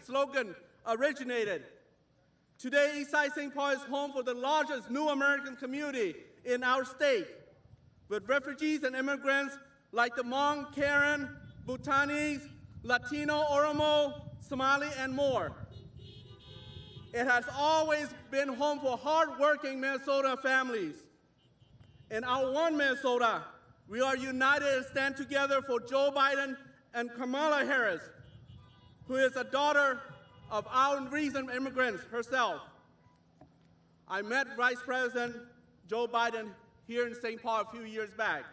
slogan originated. Today, Eastside St. Paul is home for the largest new American community in our state, with refugees and immigrants like the Hmong, Karen, Bhutanese, Latino, Oromo, Somali, and more. It has always been home for hard-working Minnesota families. In our one Minnesota, we are united and stand together for Joe Biden and Kamala Harris, who is a daughter of our recent immigrants herself. I met Vice President Joe Biden here in St. Paul a few years back,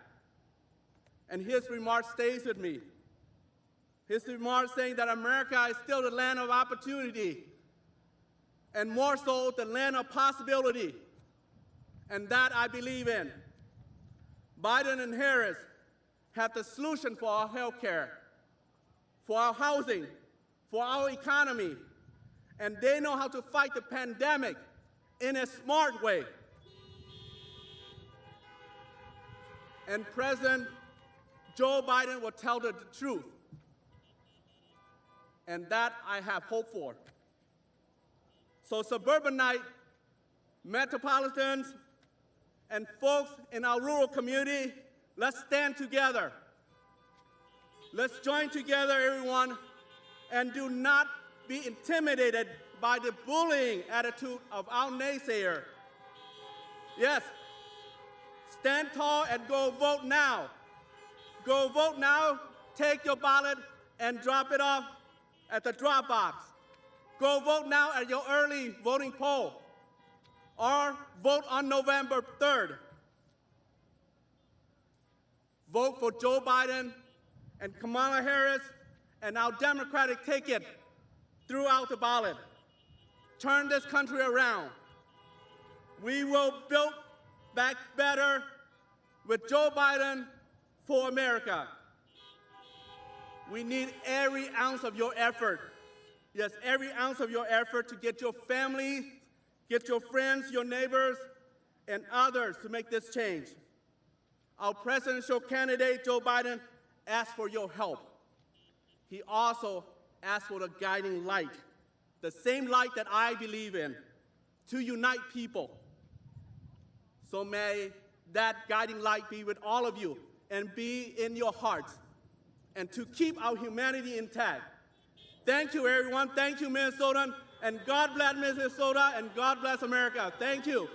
and his remark stays with me. His remark saying that America is still the land of opportunity, and more so the land of possibility, and that I believe in. Biden and Harris have the solution for our health care, for our housing, for our economy, and they know how to fight the pandemic in a smart way. And President Joe Biden will tell the truth, and that I have hope for. So suburbanite, metropolitans, and folks in our rural community, let's stand together. Let's join together, everyone, and do not be intimidated by the bullying attitude of our naysayer. Yes, stand tall and go vote now. Go vote now, take your ballot and drop it off at the drop box. Go vote now at your early voting poll, or vote on November 3rd. Vote for Joe Biden and Kamala Harris and our Democratic ticket throughout the ballot. Turn this country around. We will build back better with Joe Biden for America. We need every ounce of your effort. Yes, every ounce of your effort to get your family, get your friends, your neighbors, and others to make this change. Our presidential candidate, Joe Biden, asks for your help. He also asks for the guiding light, the same light that I believe in, to unite people. So may that guiding light be with all of you and be in your hearts, and to keep our humanity intact. Thank you, everyone. Thank you, Minnesota, and God bless Minnesota, and God bless America. Thank you.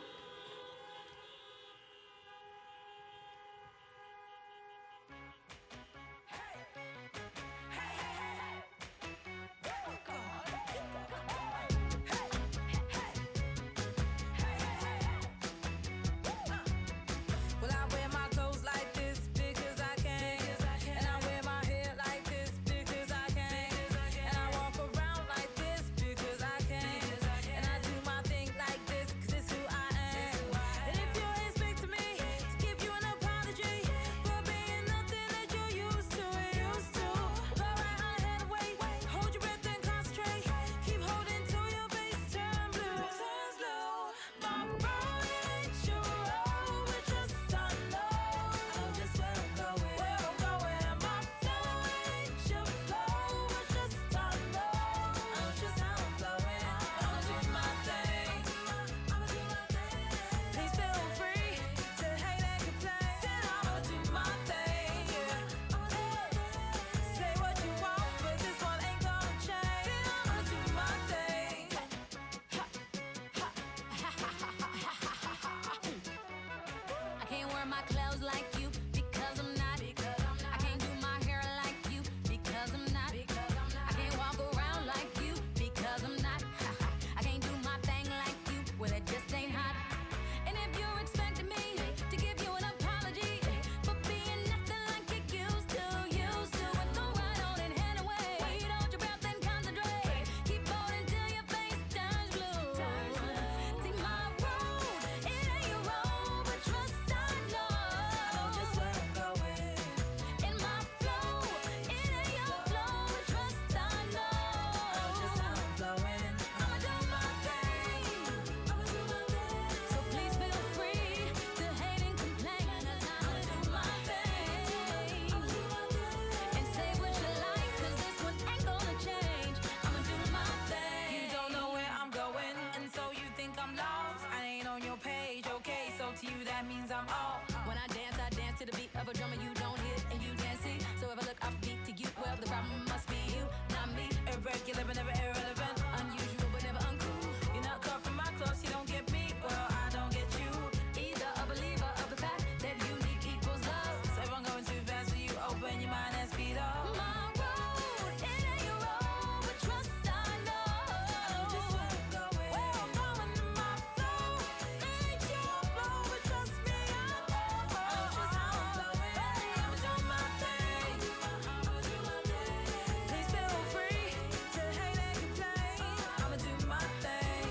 that means I'm all. When I dance to the beat of a drum and you don't hit and you dance it. So if I look off beat to you, well, the problem must be you, not me. Irregular but never irrelevant, unusual but never uncool. You're not cut from my clothes, you don't get me, well, I don't get you. Either a believer of the fact that unique equals love. So if I'm going too fast for you, open your mind and speed up. My road, it ain't your road, but trust I know. I know just where I'm going. Where I'm going in my flow. Ain't your flow, but trust me, I know. I know just how I'm flowing. I'ma do my thing. I'ma do my thing. Please feel free to hate and complain. I'ma do my thing.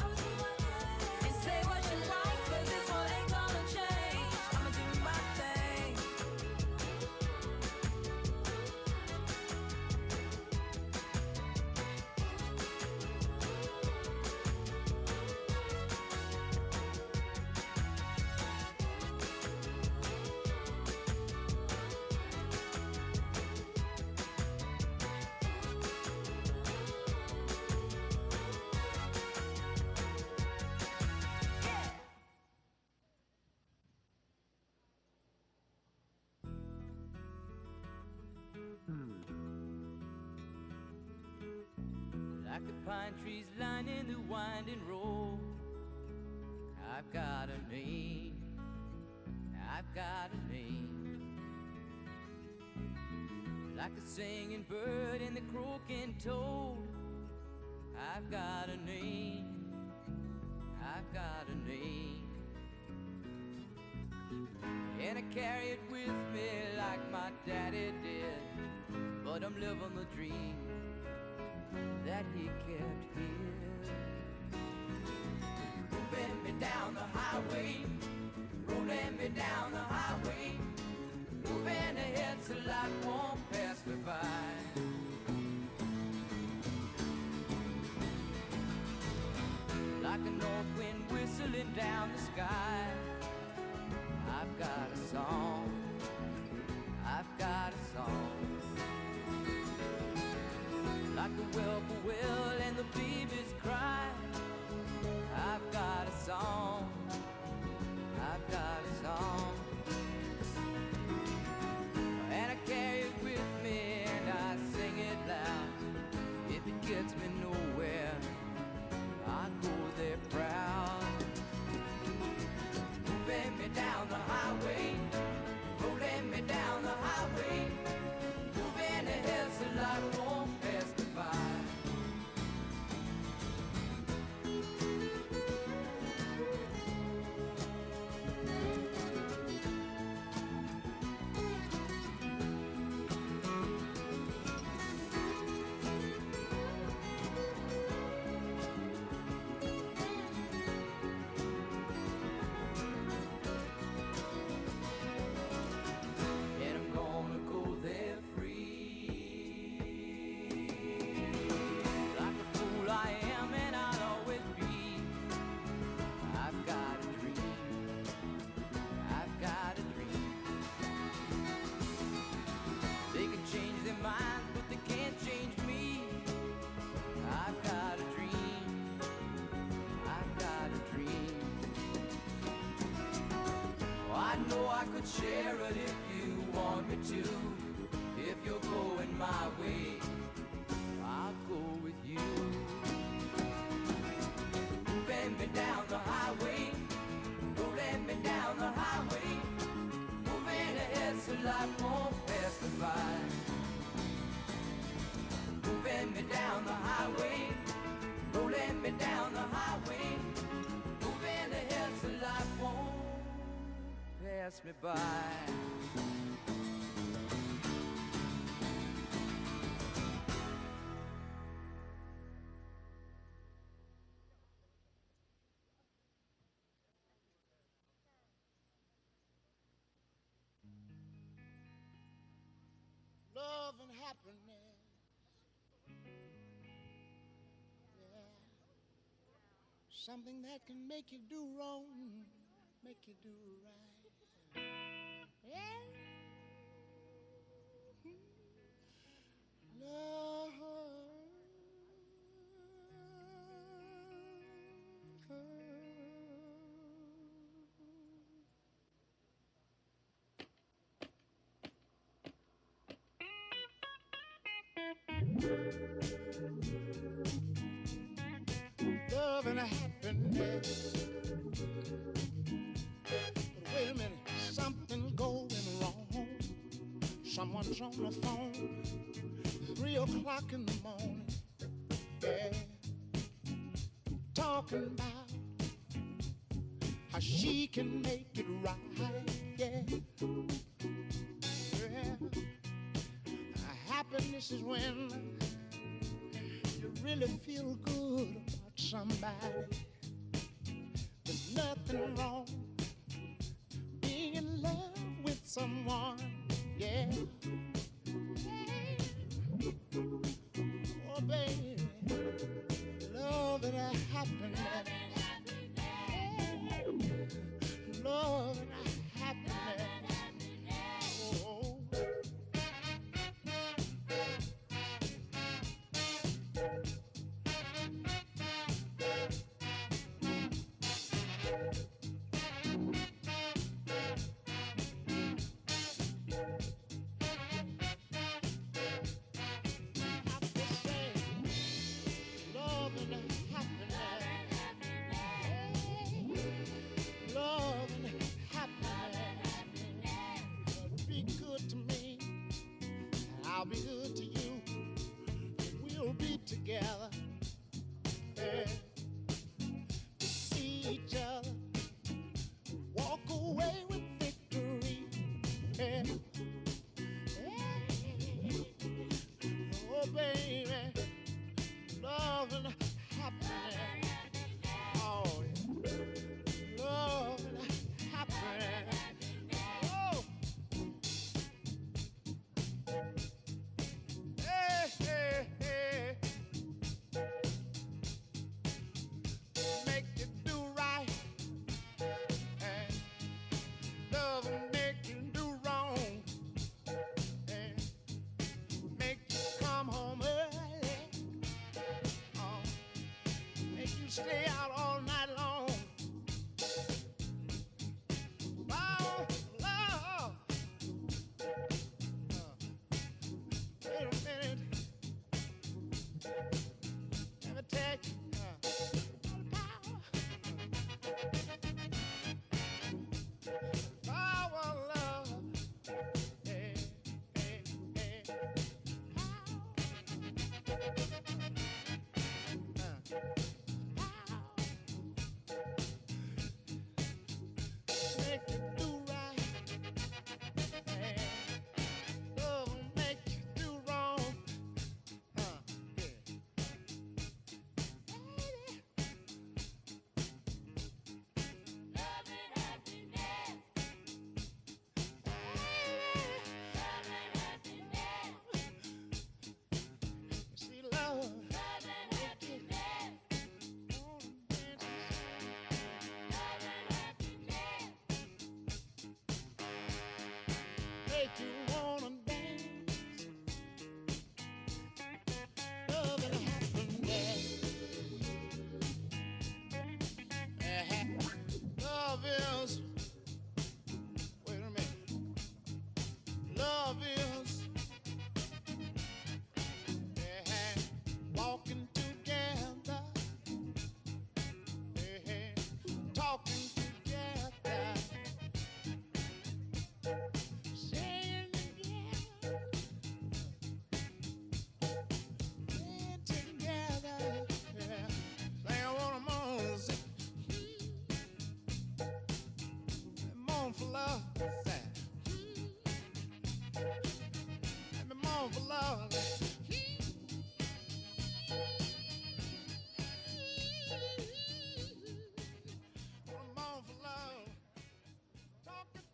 I'ma do my thing. And say what you like, 'cause this one ain't gonna change. I'ma do my thing. Like the pine trees lining the winding road, I've got a name, I've got a name. Like the singing bird and the croaking toad, I've got a name, I've got a name. And I carry it with me like my daddy did, but I'm living the dream that he kept here. Moving me down the highway, rolling me down the highway, moving ahead so life won't pass me by. Like a north wind whistling down the sky, I've got a song, I've got a song. Like the whippoorwill and the baby's cry, I've got a song, I've got a song. And I carry it with me and I sing it loud. If it gets me nowhere, I go there proud. Moving me down the highway, rolling me down the highway, moving ahead so life won't pass me by. And I'm gonna go there free. Like a fool I am and I'll always be. I've got a dream, I've got a dream. They can change their minds, but they can't change me. I've got a dream, I've got a dream. Oh, I know I could share it if you want me to. If you're going my way, I'll go with you. Moving me down the highway, rolling me down the highway, moving ahead so life won't pass me by. Moving me down the highway, rolling me down the highway, moving ahead so life won't pass me by. Love and happiness, yeah, something that can make you do wrong, make you do right, yeah. Love, Love and happiness. But wait a minute, something's going wrong. Someone's on the phone, 3 o'clock in the morning, yeah, talking about how she can make it right, yeah. Happiness is when you really feel good about somebody. There's nothing wrong being in love with someone, yeah. Oh, baby, love and happiness. Love and happiness. Oh. I'll be good to you. We'll be together. Yeah. See each other. Walk away with victory. Yeah. Yeah. Oh, baby. Love and happiness. Oh, yeah. Love and happiness. Oh. Hey, hey, hey. Make you do right, and love will make you do wrong, and make you come home early, make you stay out all night long. Oh, love. Wait a minute. Let me tell you. Power, love. Hey, hey, hey. Make you do right. Hey, love will make you do wrong. Yeah. See, love. Make you wanna dance. Love and happiness. Love is. Wait a minute. Love is. Walking together. Talking together. Saying together. Saying together. Yeah. Say I wanna moan. Moan for love. Let me moan for love. Wanna moan for love. Talking.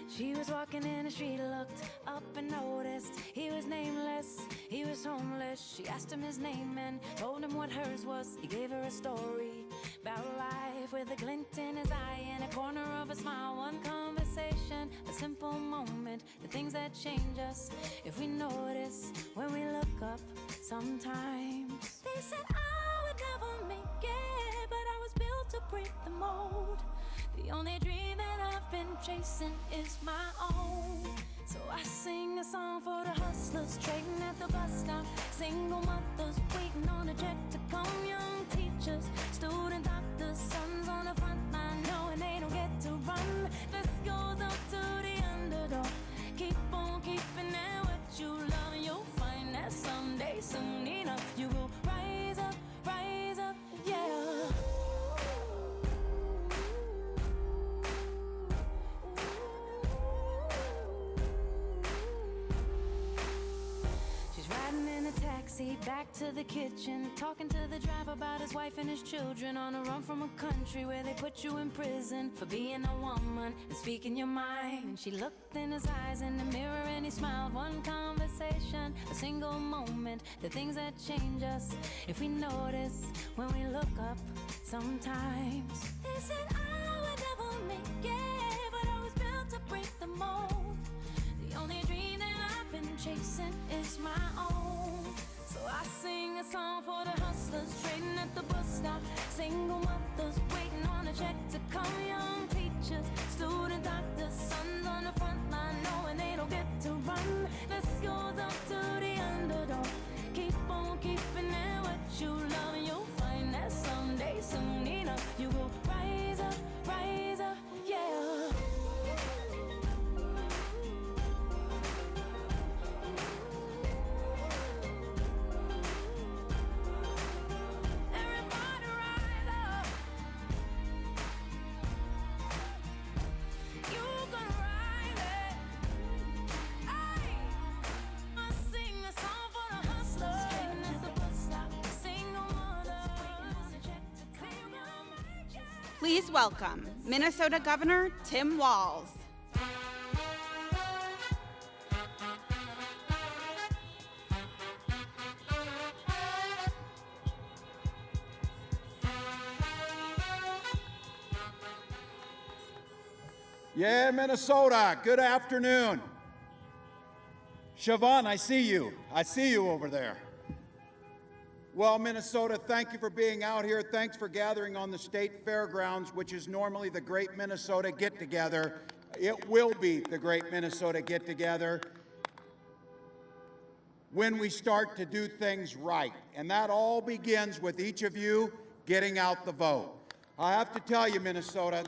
She was walking in the street, looked up and noticed he was nameless, he was homeless. She asked him his name and told him what hers was. He gave her a story about life with a glint in his eye and a corner of a smile. One conversation conversation, a simple moment, the things that change us if we notice when we look up sometimes. They said I would never make it, but I was built to break the mold. The only dream that I've been chasing is my own. So I sing a song for the hustlers trading at the bus stop, single mothers waiting on a check to come, young teachers, student doctors, sons on the front line knowing they don't get to run. This goes up to the underdog. Keep on keeping it what you love, and you'll find that someday, soon enough, you will rise up, yeah. Taxi back to the kitchen, talking to the driver about his wife and his children, on a run from a country where they put you in prison for being a woman and speaking your mind. And she looked in his eyes in the mirror and he smiled. One conversation, a single moment, the things that change us if we notice when we look up sometimes. They said I would never make it, but I was built to break the mold. The only dream that I've been chasing is my own. So I sing a song for the hustlers trading at the bus stop, single mothers waiting on a check to come, young teachers, student doctors, sons on the front line knowing they don't get to run. This goes up to the underdog. Keep on keeping it what you love, and you'll find that someday, soon enough, you will rise up, yeah. Please welcome Minnesota Governor Tim Walz. Yeah, Minnesota, good afternoon. Siobhan, I see you. I see you over there. Well, Minnesota, thank you for being out here. Thanks for gathering on the state fairgrounds, which is normally the Great Minnesota Get-Together. It will be the Great Minnesota Get-Together when we start to do things right. And that all begins with each of you getting out the vote. I have to tell you, Minnesota,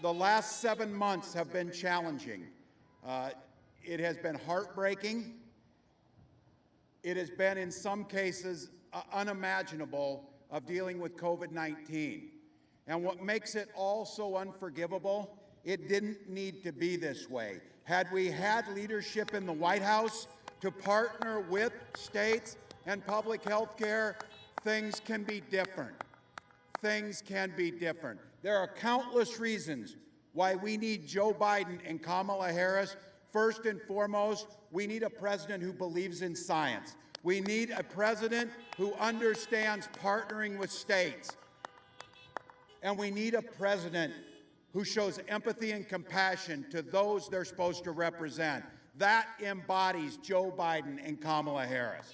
the last 7 months have been challenging. It has been heartbreaking. It has been, in some cases, unimaginable of dealing with COVID-19. And what makes it all so unforgivable, it didn't need to be this way. Had we had leadership in the White House to partner with states and public health care, things can be different. Things can be different. There are countless reasons why we need Joe Biden and Kamala Harris. First and foremost, we need a president who believes in science. We need a president who understands partnering with states. And we need a president who shows empathy and compassion to those they're supposed to represent. That embodies Joe Biden and Kamala Harris.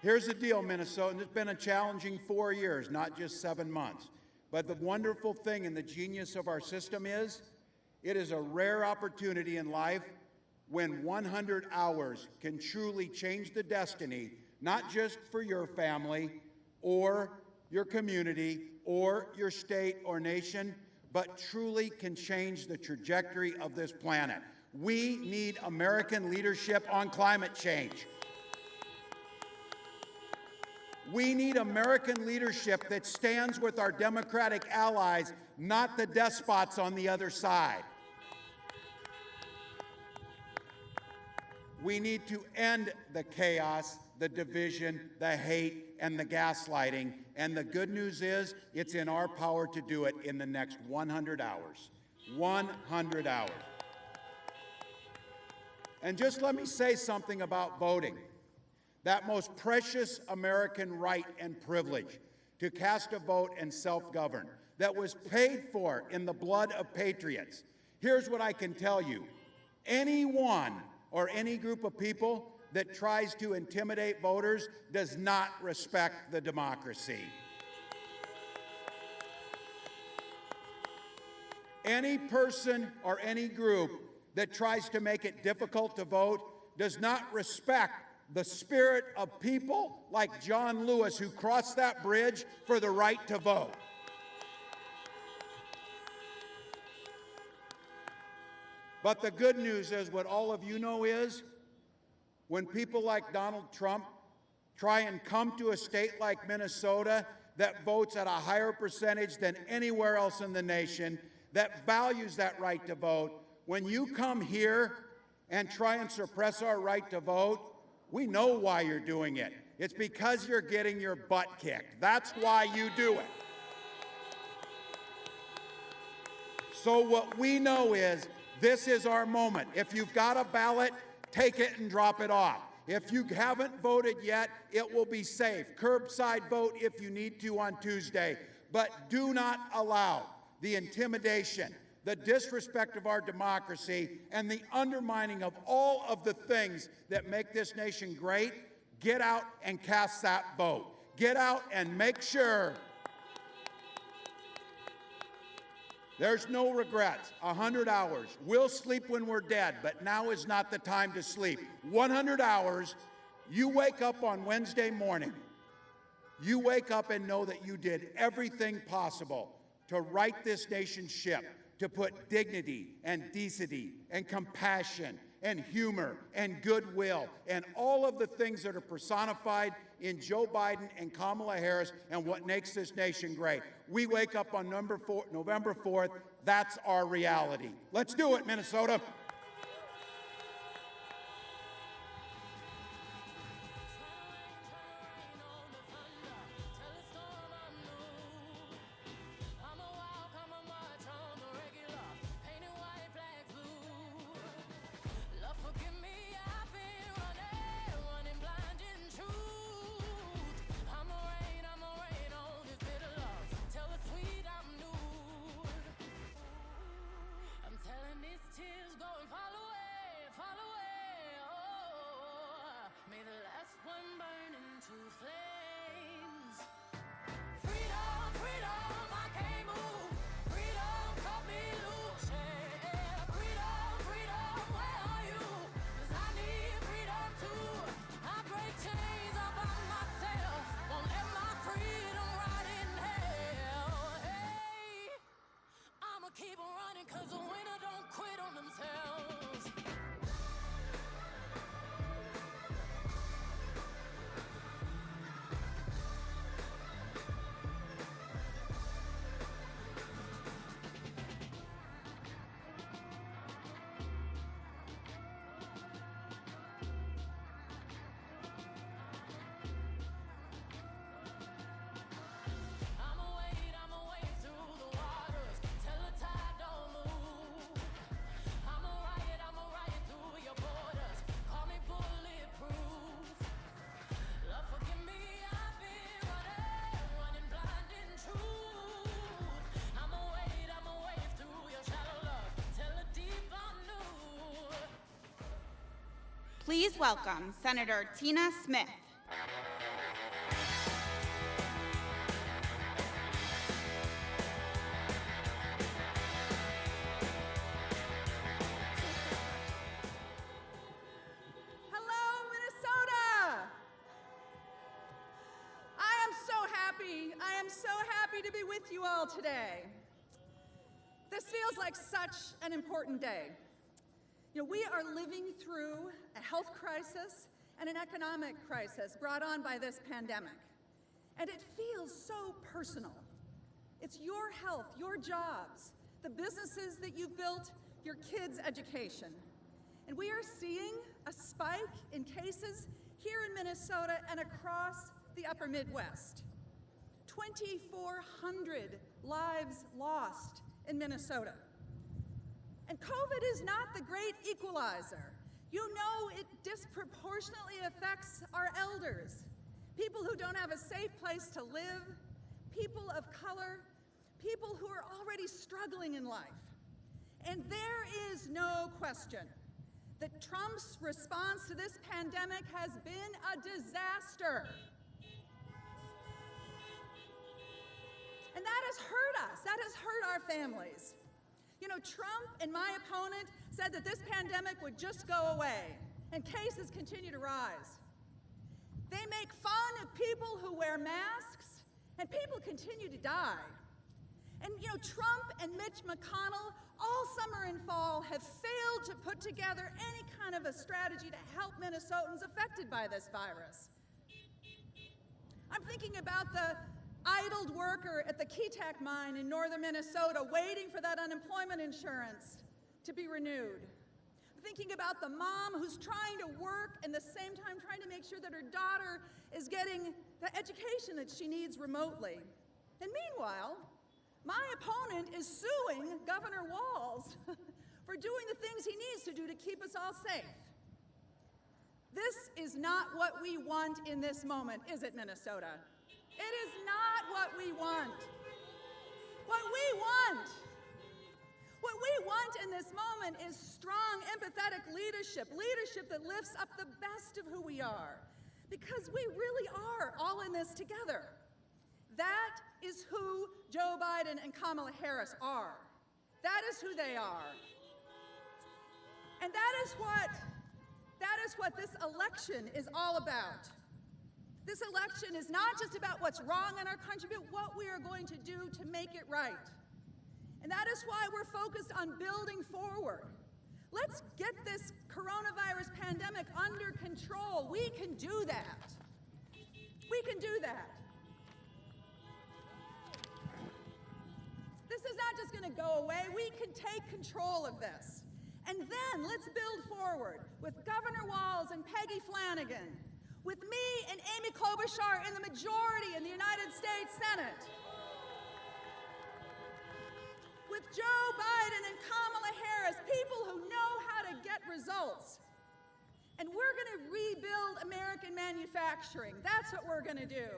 Here's the deal, Minnesota. It's been a challenging 4 years, not just 7 months. But the wonderful thing and the genius of our system is, it is a rare opportunity in life when 100 hours can truly change the destiny, not just for your family or your community or your state or nation, but truly can change the trajectory of this planet. We need American leadership on climate change. We need American leadership that stands with our Democratic allies, not the despots on the other side. We need to end the chaos, the division, the hate, and the gaslighting. And the good news is, it's in our power to do it in the next 100 hours. 100 hours. And just let me say something about voting. That most precious American right and privilege. to cast a vote and self-govern, that was paid for in the blood of patriots. Here's what I can tell you. Anyone or any group of people that tries to intimidate voters does not respect the democracy. Any person or any group that tries to make it difficult to vote does not respect the spirit of people like John Lewis, who crossed that bridge for the right to vote. But the good news is, what all of you know is, when people like Donald Trump try and come to a state like Minnesota that votes at a higher percentage than anywhere else in the nation, that values that right to vote, when you come here and try and suppress our right to vote, we know why you're doing it. It's because you're getting your butt kicked. That's why you do it. So what we know is, this is our moment. If you've got a ballot, take it and drop it off. If you haven't voted yet, it will be safe. Curbside vote if you need to on Tuesday. But do not allow the intimidation, the disrespect of our democracy, and the undermining of all of the things that make this nation great. Get out and cast that vote. Get out and make sure there's no regrets. 100 hours. We'll sleep when we're dead, but now is not the time to sleep. 100 hours. You wake up on Wednesday morning. You wake up and know that you did everything possible to right this nation's ship, to put dignity and decency and compassion and humor and goodwill and all of the things that are personified in Joe Biden and Kamala Harris and what makes this nation great. We wake up on November 4th. That's our reality. Let's do it, Minnesota. Keep on running, 'cause the winner don't quit on themselves. Please welcome Senator Tina Smith. Hello, Minnesota! I am so happy to be with you all today. This feels like such an important day. You know, we are living through a health crisis and an economic crisis brought on by this pandemic. And it feels so personal. It's your health, your jobs, the businesses that you've built, your kids' education. And we are seeing a spike in cases here in Minnesota and across the upper Midwest. 2,400 lives lost in Minnesota. And COVID is not the great equalizer. You know it disproportionately affects our elders, people who don't have a safe place to live, people of color, people who are already struggling in life. And there is no question that Trump's response to this pandemic has been a disaster. And that has hurt us. That has hurt our families. You know, Trump and my opponent said that this pandemic would just go away, and cases continue to rise. They make fun of people who wear masks, and people continue to die. And you know, Trump and Mitch McConnell all summer and fall have failed to put together any kind of a strategy to help Minnesotans affected by this virus. I'm thinking about the idled worker at the Keetac mine in northern Minnesota waiting for that unemployment insurance to be renewed. I'm thinking about the mom who's trying to work and at the same time trying to make sure that her daughter is getting the education that she needs remotely. And meanwhile, my opponent is suing Governor Walz for doing the things he needs to do to keep us all safe. This is not what we want in this moment, is it, Minnesota? It is not what we want. What we want in this moment is strong, empathetic leadership, leadership that lifts up the best of who we are, because we really are all in this together. That is who Joe Biden and Kamala Harris are. That is who they are. And that is what this election is all about. This election is not just about what's wrong in our country, but what we are going to do to make it right. And that is why we're focused on building forward. Let's get this coronavirus pandemic under control. We can do that. We can do that. This is not just going to go away. We can take control of this. And then let's build forward with Governor Walz and Peggy Flanagan, with me and Amy Klobuchar in the majority in the United States Senate, with Joe Biden and Kamala Harris, people who know how to get results. And we're going to rebuild American manufacturing. That's what we're going to do.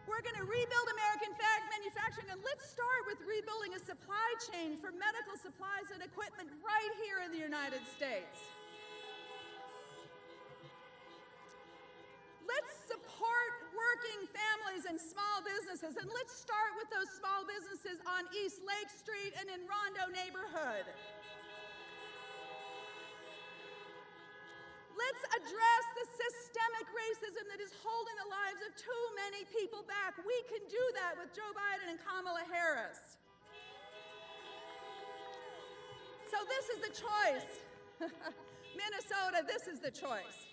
We're going to rebuild American manufacturing, and let's start with rebuilding a supply chain for medical supplies and equipment right here in the United States. Let's support working families and small businesses, and let's start with those small businesses on East Lake Street and in Rondo neighborhood. Let's address the systemic racism that is holding the lives of too many people back. We can do that with Joe Biden and Kamala Harris. So this is the choice. Minnesota, this is the choice.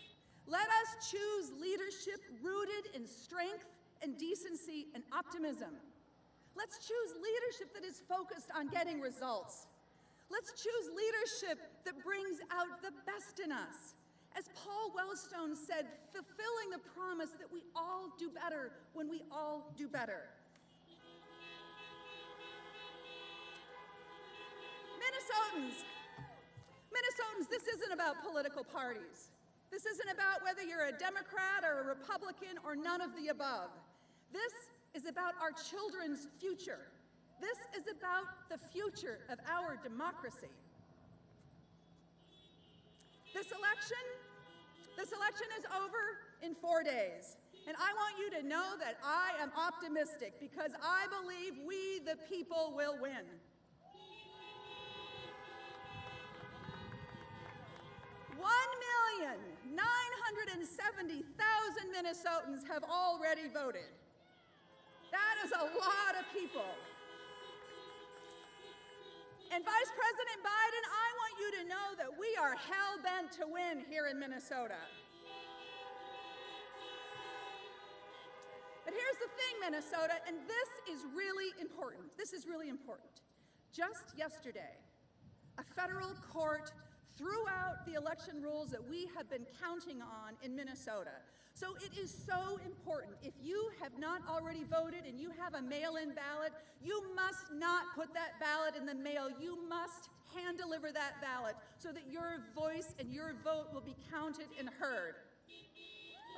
Let us choose leadership rooted in strength and decency and optimism. Let's choose leadership that is focused on getting results. Let's choose leadership that brings out the best in us. As Paul Wellstone said, fulfilling the promise that we all do better when we all do better. Minnesotans, this isn't about political parties. This isn't about whether you're a Democrat or a Republican or none of the above. This is about our children's future. This is about the future of our democracy. This election is over in 4 days. And I want you to know that I am optimistic because I believe we, the people, will win. $1,970,000 Minnesotans have already voted. That is a lot of people. And Vice President Biden, I want you to know that we are hell-bent to win here in Minnesota. But here's the thing, Minnesota, and this is really important. This is really important. Just yesterday, a federal court threw out the election rules that we have been counting on in Minnesota. So it is so important. If you have not already voted and you have a mail-in ballot, you must not put that ballot in the mail. You must hand-deliver that ballot so that your voice and your vote will be counted and heard.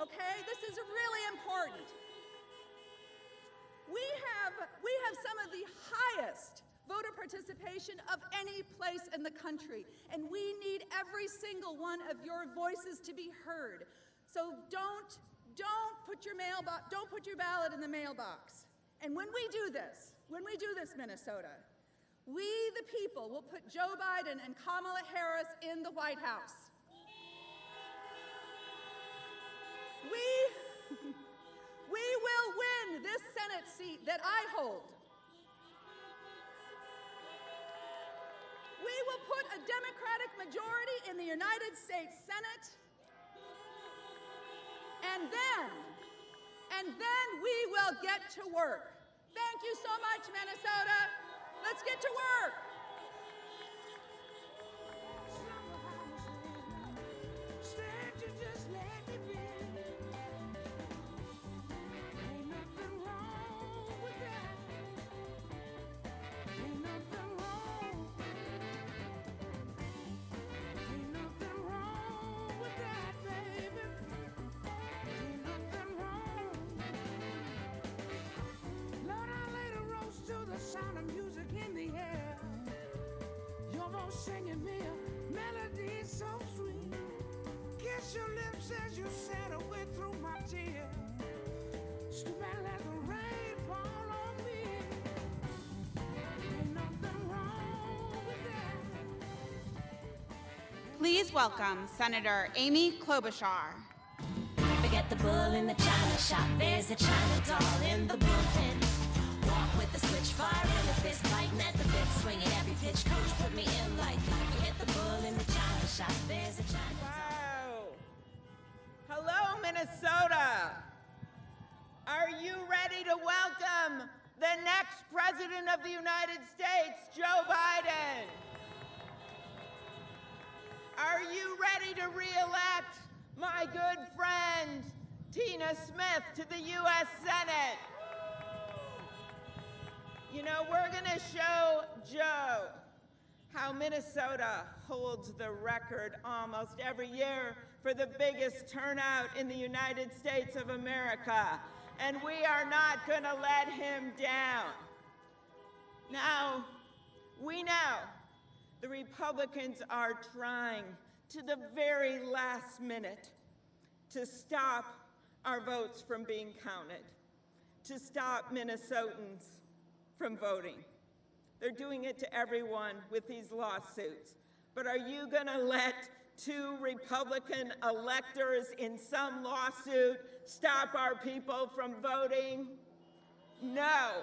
Okay? This is really important. We have some of the highest voter participation of any place in the country, and we need every single one of your voices to be heard. So don't put your ballot in the mailbox. And when we do this, Minnesota, we, the people, will put Joe Biden and Kamala Harris in the White House. We will win this Senate seat that I hold. We will put a Democratic majority in the United States Senate, and then we will get to work. Thank you so much, Minnesota. Let's get to work. Sound of music in the air, your voice singing me a melody so sweet. Kiss your lips as you said away through my tears. Stoop and let the rain fall on me. Ain't nothing wrong with that. Please welcome Senator Amy Klobuchar. Forget the bull in the china shop. There's a china doll in the bullpen. Walk with the switch, fire in the fist, biting at the bit, swinging every pitch. Coach put me in like forget the bull in the china shop. There's a china doll. Wow. Hello, Minnesota. Are you ready to welcome the next President of the United States, Joe Biden? Are you ready to re-elect my good friend, Tina Smith, to the U.S. Senate? You know, we're gonna show Joe how Minnesota holds the record almost every year for the biggest turnout in the United States of America. And we are not gonna let him down. Now, we know the Republicans are trying to the very last minute to stop our votes from being counted, to stop Minnesotans from voting. They're doing it to everyone with these lawsuits. But are you gonna let two Republican electors in some lawsuit stop our people from voting? No.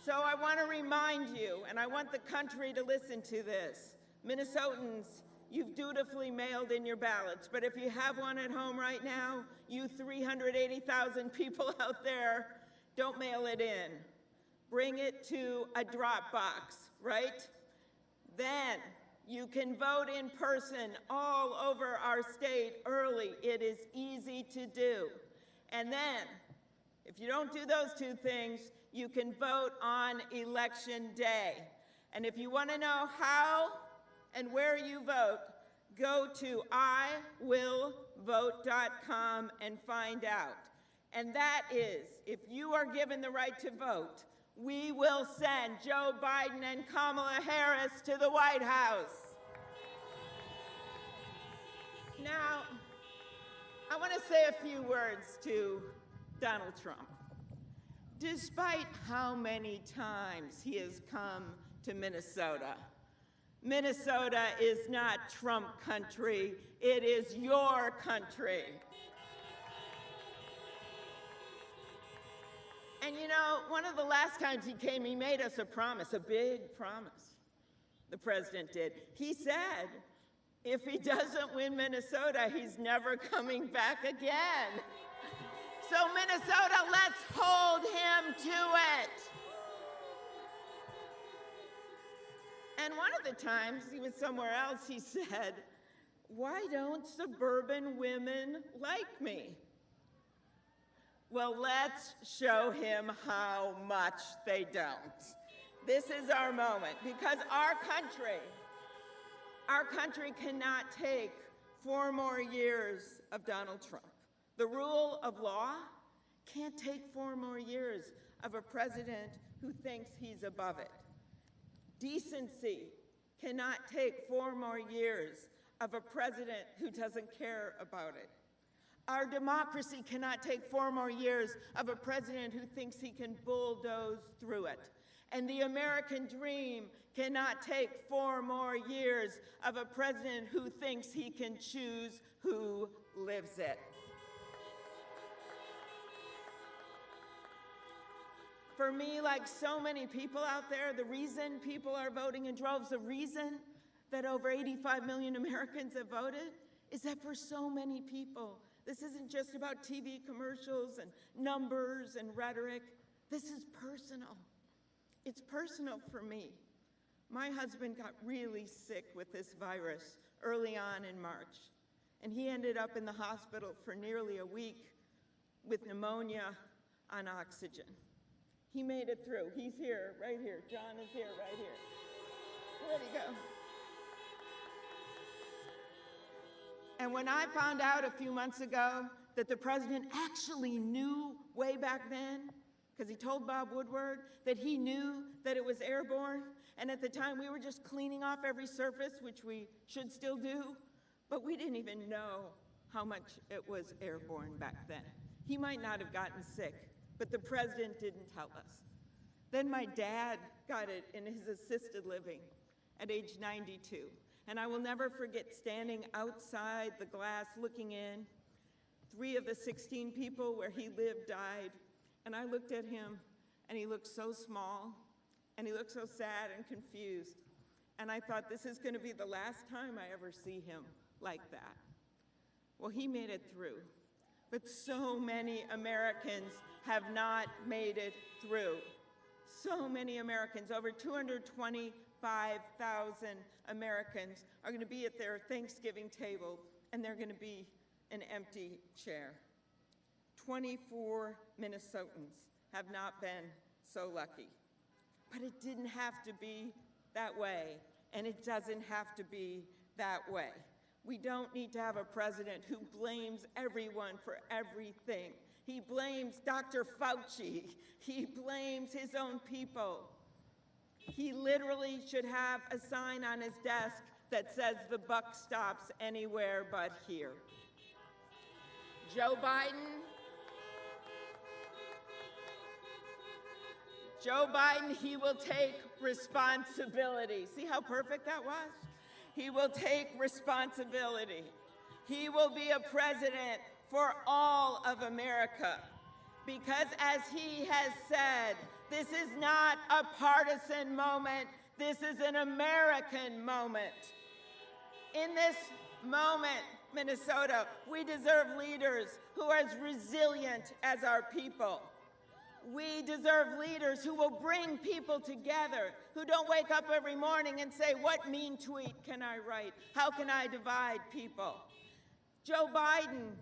So I want to remind you, and I want the country to listen to this. Minnesotans, you've dutifully mailed in your ballots, but if you have one at home right now, you 380,000 people out there, don't mail it in. Bring it to a drop box, right? Then you can vote in person all over our state early. It is easy to do. And then, if you don't do those two things, you can vote on Election Day. And if you want to know how and where you vote, go to iwillvote.com and find out. And that is, if you are given the right to vote, we will send Joe Biden and Kamala Harris to the White House. Now, I want to say a few words to Donald Trump. Despite how many times he has come to Minnesota, Minnesota is not Trump country, it is your country. And you know, one of the last times he came, he made us a promise, a big promise. The president did. He said, if he doesn't win Minnesota, he's never coming back again. So Minnesota, let's hold him to it. And one of the times, he was somewhere else, he said, why don't suburban women like me? Well, let's show him how much they don't. This is our moment, because our country cannot take 4 more years of Donald Trump. The rule of law can't take 4 more years of a president who thinks he's above it. Decency cannot take 4 more years of a president who doesn't care about it. Our democracy cannot take 4 more years of a president who thinks he can bulldoze through it. And the American dream cannot take 4 more years of a president who thinks he can choose who lives it. For me, like so many people out there, the reason people are voting in droves, the reason that over 85 million Americans have voted, is that for so many people, this isn't just about TV commercials and numbers and rhetoric. This is personal. It's personal for me. My husband got really sick with this virus early on in March, and he ended up in the hospital for nearly a week with pneumonia on oxygen. He made it through. He's here, right here. John is here, right here. Where'd he go? And when I found out a few months ago that the president actually knew way back then, because he told Bob Woodward that he knew that it was airborne, and at the time we were just cleaning off every surface, which we should still do, but we didn't even know how much it was airborne back then. He might not have gotten sick, but the president didn't tell us. Then my dad got it in his assisted living at age 92. And I will never forget standing outside the glass looking in. 3 of the 16 people where he lived died. And I looked at him, and he looked so small, and he looked so sad and confused. And I thought, this is going to be the last time I ever see him like that. Well, he made it through. But so many Americans have not made it through. So many Americans, over 225,000 Americans are going to be at their Thanksgiving table, and they're going to be an empty chair. 24 Minnesotans have not been so lucky. But it didn't have to be that way, and it doesn't have to be that way. We don't need to have a president who blames everyone for everything. He blames Dr. Fauci. He blames his own people. He literally should have a sign on his desk that says the buck stops anywhere but here. Joe Biden, he will take responsibility. See how perfect that was? He will take responsibility. He will be a president for all of America. Because as he has said, this is not a partisan moment, this is an American moment. In this moment, Minnesota, we deserve leaders who are as resilient as our people. We deserve leaders who will bring people together, who don't wake up every morning and say, what mean tweet can I write? How can I divide people? Joe Biden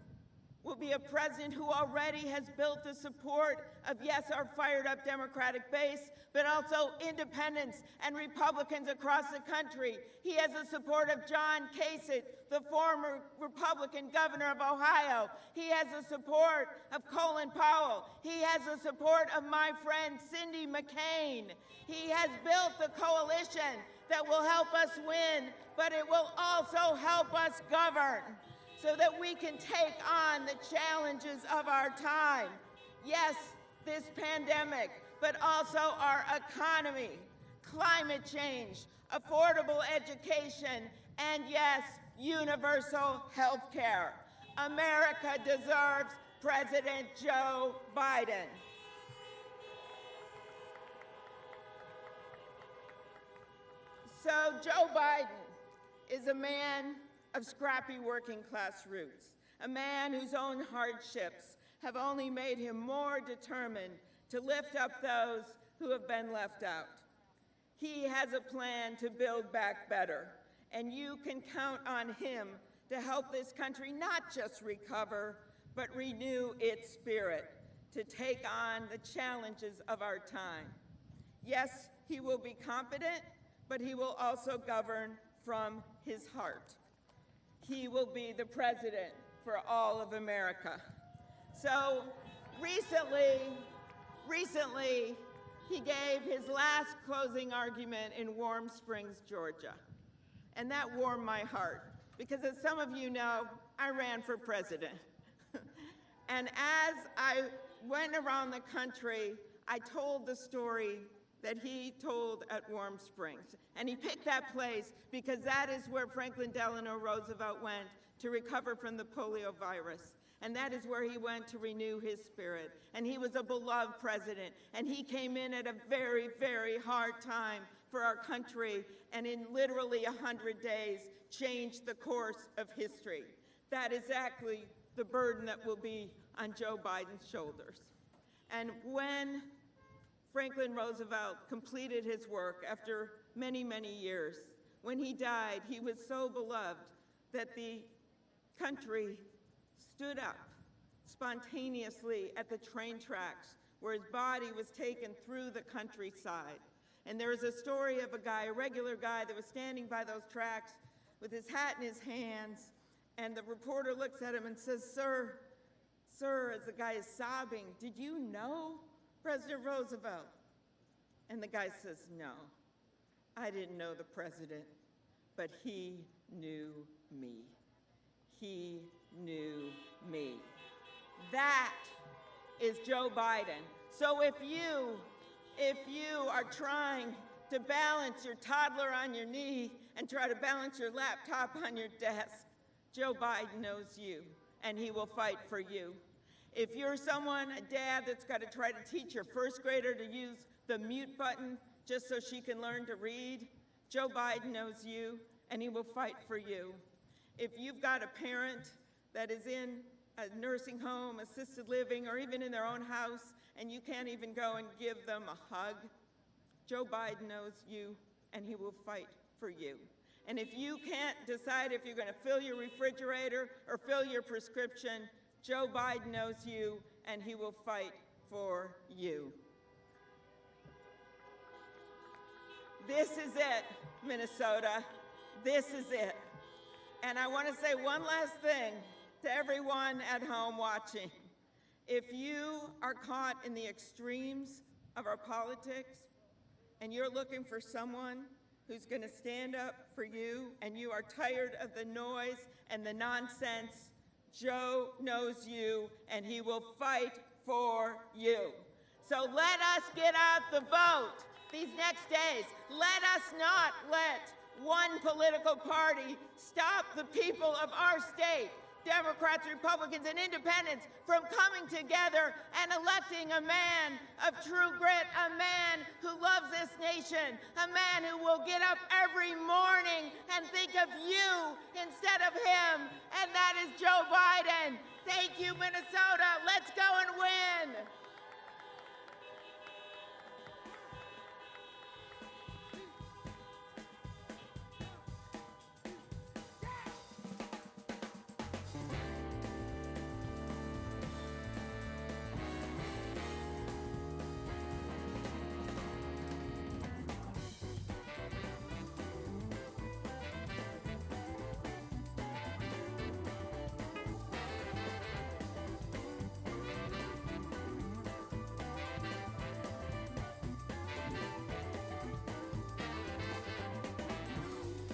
will be a president who already has built the support of, yes, our fired up Democratic base, but also independents and Republicans across the country. He has the support of John Kasich, the former Republican governor of Ohio. He has the support of Colin Powell. He has the support of my friend Cindy McCain. He has built the coalition that will help us win, but it will also help us govern, so that we can take on the challenges of our time. Yes, this pandemic, but also our economy, climate change, affordable education, and yes, universal health care. America deserves President Joe Biden. So Joe Biden is a man of scrappy working class roots, a man whose own hardships have only made him more determined to lift up those who have been left out. He has a plan to build back better, and you can count on him to help this country not just recover, but renew its spirit to take on the challenges of our time. Yes, he will be competent, but he will also govern from his heart. He will be the president for all of America. So recently, Recently, he gave his last closing argument in Warm Springs, Georgia. And that warmed my heart, because as some of you know, I ran for president. And as I went around the country, I told the story that he told at Warm Springs. And he picked that place because that is where Franklin Delano Roosevelt went to recover from the polio virus. And that is where he went to renew his spirit. And he was a beloved president. And he came in at a very, very hard time for our country, and in literally 100 days, changed the course of history. That is exactly the burden that will be on Joe Biden's shoulders. And when Franklin Roosevelt completed his work after many, many years, when he died, he was so beloved that the country stood up spontaneously at the train tracks where his body was taken through the countryside. And there is a story of a guy, a regular guy, that was standing by those tracks with his hat in his hands, and the reporter looks at him and says, "Sir, as the guy is sobbing, did you know President Roosevelt?" And the guy says, "No, I didn't know the president, but he knew me. He knew me." That is Joe Biden. So if you are trying to balance your toddler on your knee and try to balance your laptop on your desk, Joe Biden knows you, and he will fight for you. If you're someone, a dad, that's got to try to teach your first grader to use the mute button just so she can learn to read, Joe Biden knows you, and he will fight for you. If you've got a parent that is in a nursing home, assisted living, or even in their own house, and you can't even go and give them a hug, Joe Biden knows you, and he will fight for you. And if you can't decide if you're going to fill your refrigerator or fill your prescription, Joe Biden knows you, and he will fight for you. This is it, Minnesota. This is it. And I want to say one last thing to everyone at home watching. If you are caught in the extremes of our politics and you're looking for someone who's going to stand up for you and you are tired of the noise and the nonsense, Joe knows you and he will fight for you. So let us get out the vote these next days. Let us not let one political party stop the people of our state, Democrats, Republicans, and Independents, from coming together and electing a man of true grit, a man who loves this nation, a man who will get up every morning and think of you instead of him, and that is Joe Biden. Thank you, Minnesota. Let's go and win.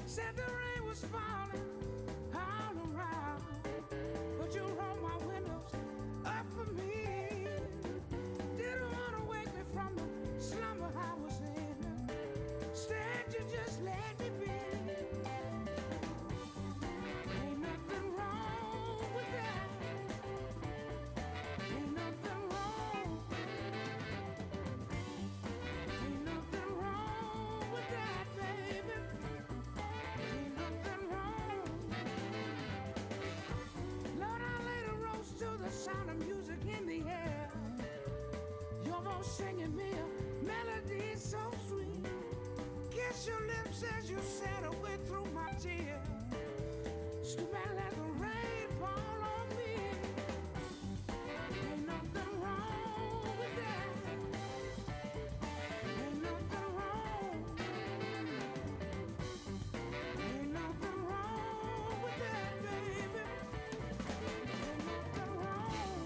Said the rain was falling all around, but you rolled my windows up for me. Didn't want to wake me from the slumber I was in. Instead, you just let me be. Ain't nothing wrong with that. Ain't nothing wrong. Ain't nothing wrong with that, baby. Ain't nothing wrong. Lord, I laid a rose to the sound of music in the air. Your voice singing me a melody so sweet. Kiss your lips as you said away through my tears. Stoop and let the rain fall on me. Ain't nothing wrong with that. Ain't nothing wrong. Ain't nothing wrong with that, baby. Ain't nothing wrong.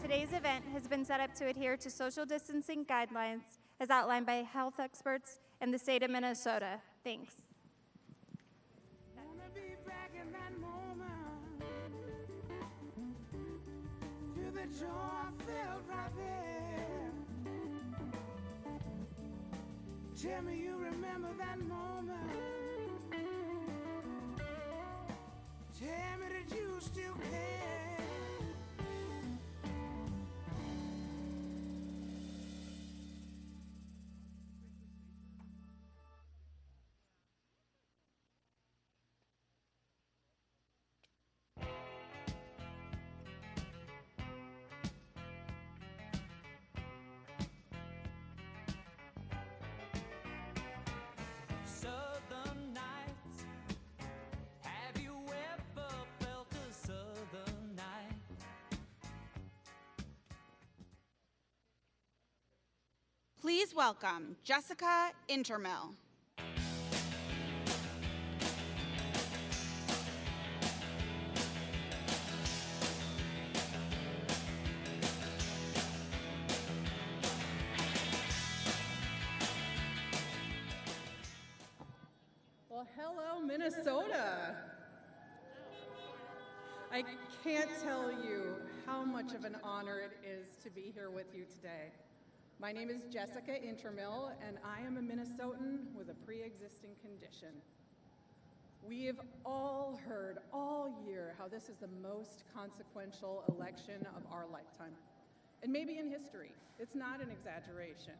Today's event has been set up to adhere to social distancing guidelines as outlined by health experts in the state of Minnesota. Thanks. Wanna be back in that moment. Feel the joy I felt right there. Tell me you remember that moment. Tell me that you still care. Southern nights. Have you ever felt a southern night? Please welcome Jessica Intermill. Well, hello, Minnesota. I can't tell you how much of an honor it is to be here with you today. My name is Jessica Intermill, and I am a Minnesotan with a pre-existing condition. We have all heard all year how this is the most consequential election of our lifetime, and maybe in history. It's not an exaggeration.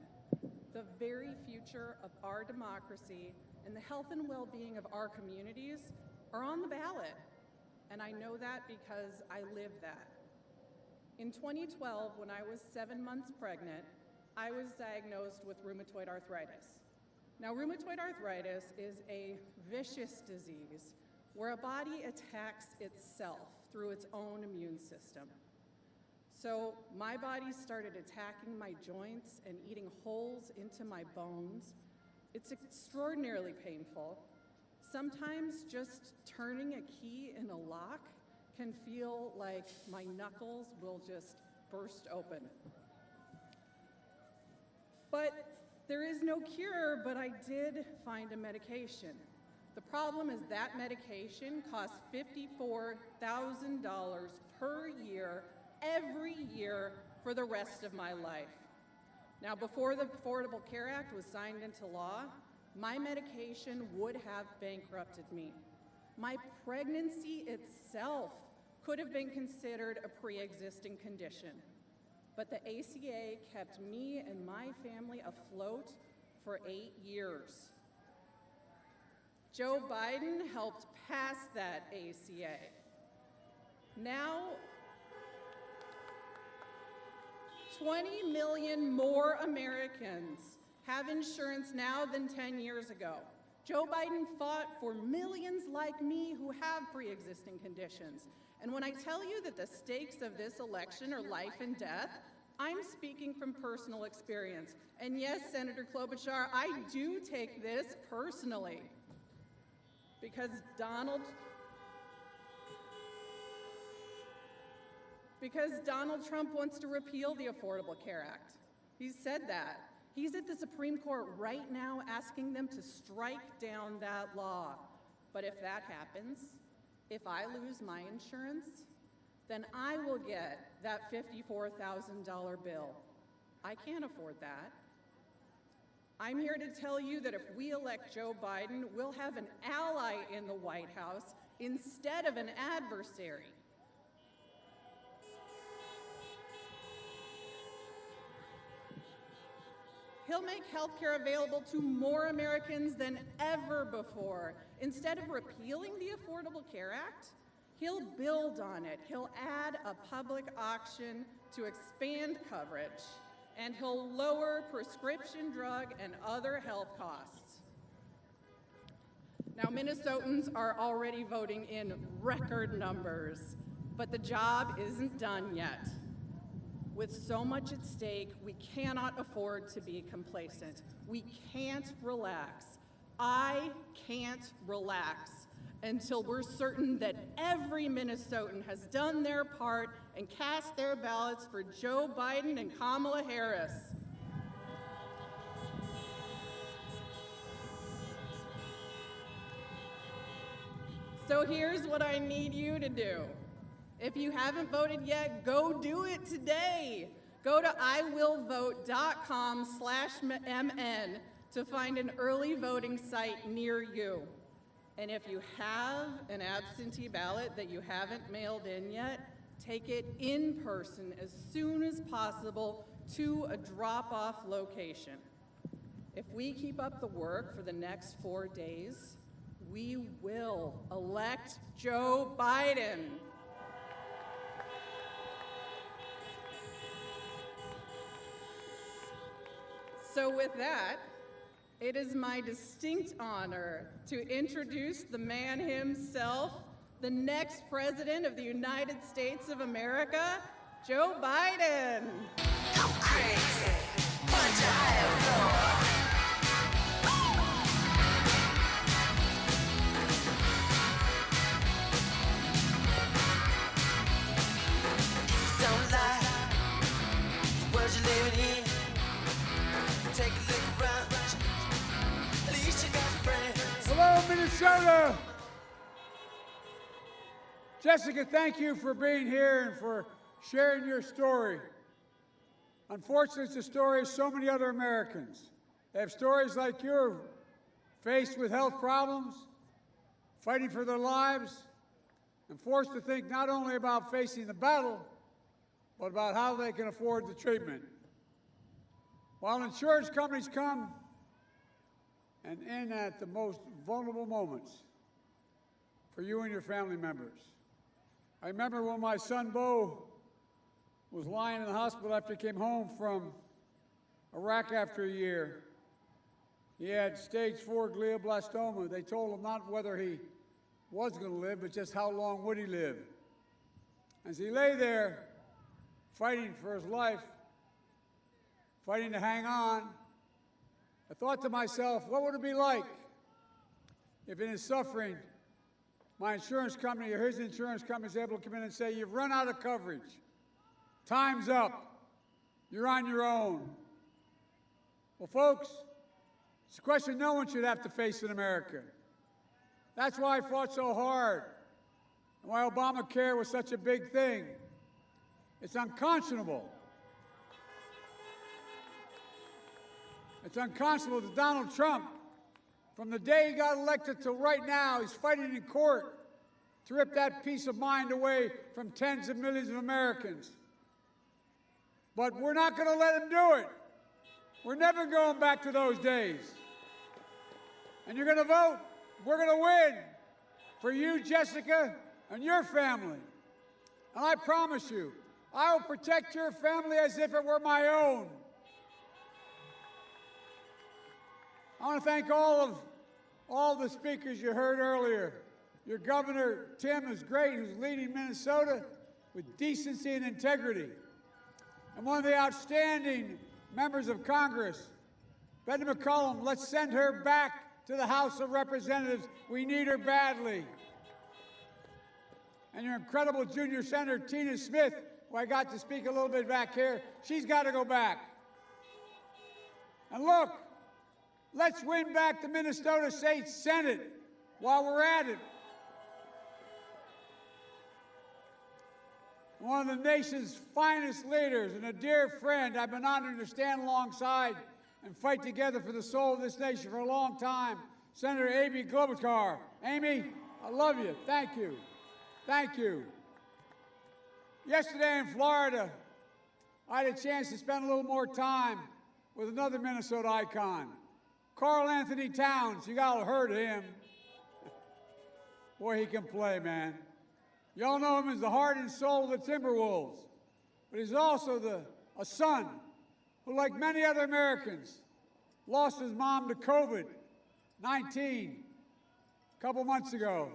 The very future of our democracy and the health and well-being of our communities are on the ballot, and I know that because I live that. In 2012, when I was 7 months pregnant, I was diagnosed with rheumatoid arthritis. Now, rheumatoid arthritis is a vicious disease where a body attacks itself through its own immune system. So my body started attacking my joints and eating holes into my bones. It's extraordinarily painful. Sometimes just turning a key in a lock can feel like my knuckles will just burst open. But there is no cure, but I did find a medication. The problem is that medication costs $54,000 per year, every year, for the rest of my life. Now, before the Affordable Care Act was signed into law, my medication would have bankrupted me. My pregnancy itself could have been considered a pre-existing condition. But the ACA kept me and my family afloat for 8 years. Joe Biden helped pass that ACA. Now, 20 million more Americans have insurance now than 10 years ago. Joe Biden fought for millions like me who have pre-existing conditions. And when I tell you that the stakes of this election are life and death, I'm speaking from personal experience. And yes, Senator Klobuchar, I do take this personally. Because Donald Trump wants to repeal the Affordable Care Act. He said that. He's at the Supreme Court right now asking them to strike down that law. But if that happens, if I lose my insurance, then I will get that $54,000 bill. I can't afford that. I'm here to tell you that if we elect Joe Biden, we'll have an ally in the White House instead of an adversary. He'll make health care available to more Americans than ever before. Instead of repealing the Affordable Care Act, he'll build on it. He'll add a public auction to expand coverage, and he'll lower prescription drug and other health costs. Now, Minnesotans are already voting in record numbers, but the job isn't done yet. With so much at stake, we cannot afford to be complacent. We can't relax. I can't relax until we're certain that every Minnesotan has done their part and cast their ballots for Joe Biden and Kamala Harris. So here's what I need you to do. If you haven't voted yet, go do it today. Go to iwillvote.com/MN to find an early voting site near you. And if you have an absentee ballot that you haven't mailed in yet, take it in person as soon as possible to a drop-off location. If we keep up the work for the next 4 days, we will elect Joe Biden. So with that, it is my distinct honor to introduce the man himself, the next President of the United States of America, Joe Biden. Go crazy, punch a higher floor. Don't lie, the world you're living in. Take a look around, at least you got friends. Hello, Minnesota. Jessica, thank you for being here and for sharing your story. Unfortunately, it's the story of so many other Americans. They have stories like yours, faced with health problems, fighting for their lives, and forced to think not only about facing the battle, but about how they can afford the treatment. While insurance companies come and in at the most vulnerable moments for you and your family members. I remember when my son Bo was lying in the hospital after he came home from Iraq after a year. He had stage 4 glioblastoma. They told him not whether he was going to live, but just how long would he live. As he lay there fighting for his life, fighting to hang on, I thought to myself, what would it be like if in his suffering, my insurance company or his insurance company is able to come in and say, you've run out of coverage. Time's up. You're on your own. Well, folks, it's a question no one should have to face in America. That's why I fought so hard and why Obamacare was such a big thing. It's unconscionable. It's unconscionable that Donald Trump, from the day he got elected till right now, he's fighting in court to rip that peace of mind away from tens of millions of Americans. But we're not going to let him do it. We're never going back to those days. And you're going to vote. We're going to win for you, Jessica, and your family. And I promise you, I will protect your family as if it were my own. I want to thank all the speakers you heard earlier. Your governor, Tim, is great, who's leading Minnesota with decency and integrity. And one of the outstanding members of Congress, Betty McCollum, let's send her back to the House of Representatives. We need her badly. And your incredible junior senator, Tina Smith, who I got to speak a little bit back here, she's got to go back. And look, let's win back the Minnesota State Senate while we're at it. One of the nation's finest leaders and a dear friend I've been honored to stand alongside and fight together for the soul of this nation for a long time, Senator Amy Klobuchar. Amy, I love you. Thank you. Thank you. Yesterday in Florida, I had a chance to spend a little more time with another Minnesota icon, Carl Anthony Towns. You all heard of him. Boy, he can play, man. You all know him as the heart and soul of the Timberwolves. But he's also a son who, like many other Americans, lost his mom to COVID-19 a couple months ago.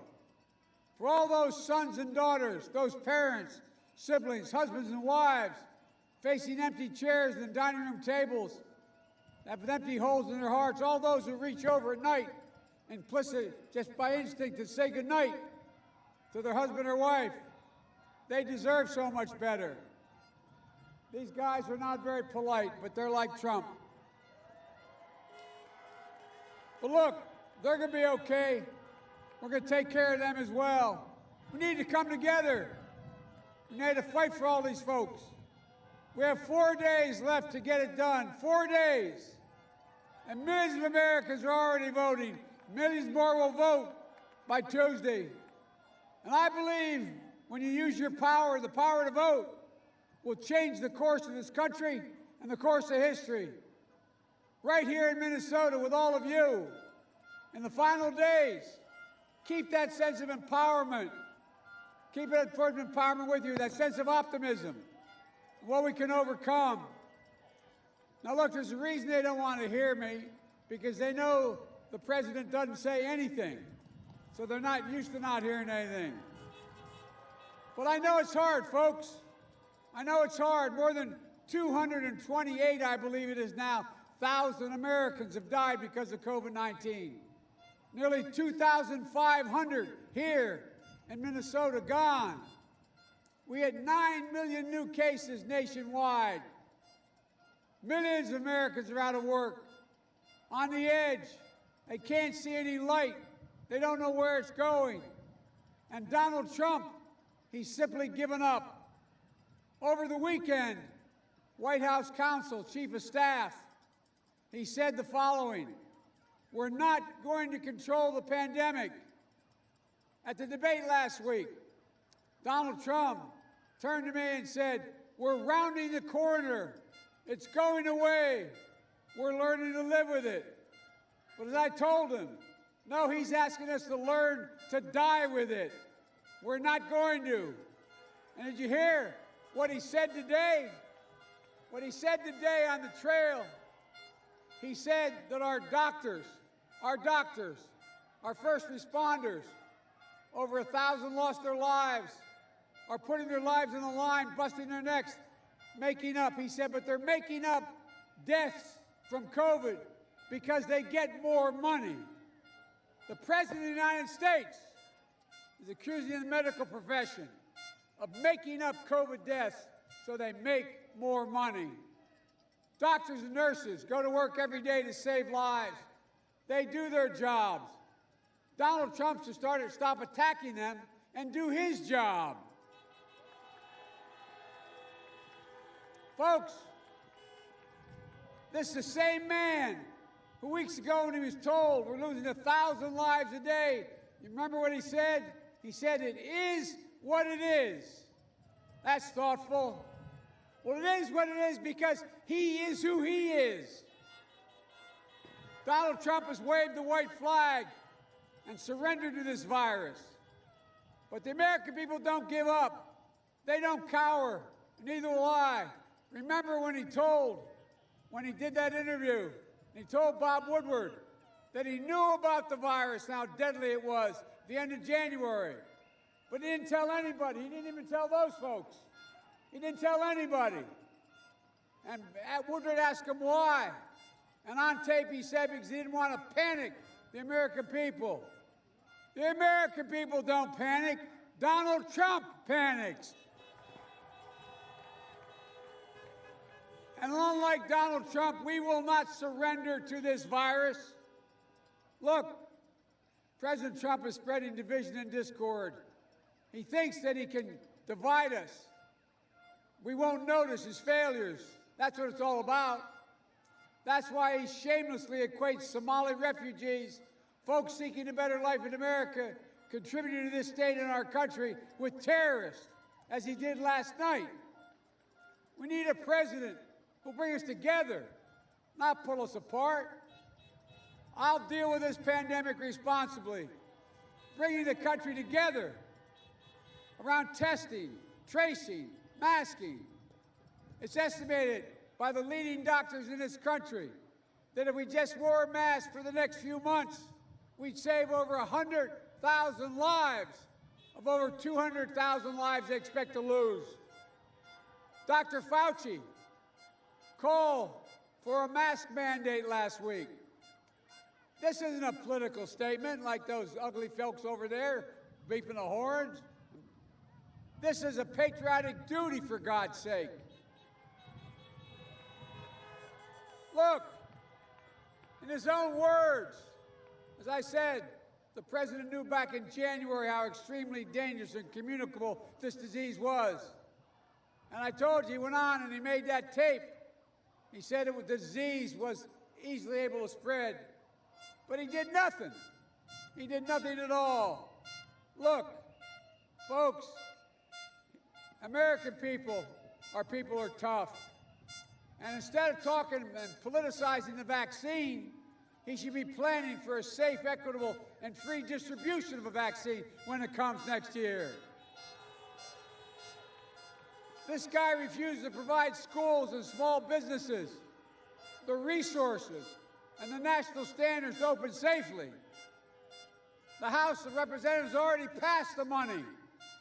For all those sons and daughters, those parents, siblings, husbands and wives, facing empty chairs and dining room tables, have empty holes in their hearts, all those who reach over at night, implicit, just by instinct, to say goodnight to their husband or wife, They deserve so much better. These guys are not very polite, but they're like Trump. But look, they're going to be okay. We're going to take care of them as well. We need to come together. We need to fight for all these folks. We have 4 days left to get it done. 4 days. And millions of Americans are already voting. Millions more will vote by Tuesday. And I believe when you use your power, the power to vote, will change the course of this country and the course of history. Right here in Minnesota with all of you, in the final days, keep that sense of empowerment. Keep that sort of empowerment with you, that sense of optimism, what we can overcome. Now look, there's a reason they don't want to hear me, because they know the president doesn't say anything. So they're not used to not hearing anything. But I know it's hard, folks. I know it's hard. More than 228, I believe it is now, 1,000 Americans have died because of COVID-19. Nearly 2,500 here in Minnesota gone. We had 9 million new cases nationwide. Millions of Americans are out of work, on the edge. They can't see any light. They don't know where it's going. And Donald Trump, he's simply given up. Over the weekend, White House counsel, chief of staff, he said the following: we're not going to control the pandemic. At the debate last week, Donald Trump turned to me and said, we're rounding the corner. It's going away. We're learning to live with it. But as I told him, no, he's asking us to learn to die with it. We're not going to. And did you hear what he said today? What he said today on the trail, he said that our doctors, our first responders, over 1,000 lost their lives, are putting their lives on the line, busting their necks, making up. He said, but they're making up deaths from COVID because they get more money. The President of the United States is accusing the medical profession of making up COVID deaths so they make more money. Doctors and nurses go to work every day to save lives. They do their jobs. Donald Trump should stop attacking them and do his job. Folks, this is the same man who weeks ago when he was told we're losing 1,000 lives a day, you remember what he said? He said, it is what it is. That's thoughtful. Well, it is what it is because he is who he is. Donald Trump has waved the white flag and surrendered to this virus. But the American people don't give up. They don't cower. Neither will I. Remember when he did that interview, he told Bob Woodward that he knew about the virus and how deadly it was at the end of January. But he didn't tell anybody. He didn't even tell those folks. He didn't tell anybody. And Woodward asked him why. And on tape he said because he didn't want to panic the American people. The American people don't panic. Donald Trump panics. And unlike Donald Trump, we will not surrender to this virus. Look, President Trump is spreading division and discord. He thinks that he can divide us. We won't notice his failures. That's what it's all about. That's why he shamelessly equates Somali refugees, folks seeking a better life in America, contributing to this state and our country, with terrorists, as he did last night. We need a president who'll bring us together, not pull us apart. I'll deal with this pandemic responsibly, bringing the country together around testing, tracing, masking. It's estimated by the leading doctors in this country that if we just wore a mask for the next few months, we'd save over 100,000 lives of over 200,000 lives they expect to lose. Dr. Fauci called for a mask mandate last week. This isn't a political statement like those ugly folks over there beeping the horns. This is a patriotic duty, for God's sake. Look, in his own words, as I said, the president knew back in January how extremely dangerous and communicable this disease was. And I told you, he went on and he made that tape. He said the disease was easily able to spread. But he did nothing. He did nothing at all. Look, folks, American people are tough. And instead of talking and politicizing the vaccine, he should be planning for a safe, equitable, and free distribution of a vaccine when it comes next year. This guy refused to provide schools and small businesses the resources and the national standards to open safely. The House of Representatives already passed the money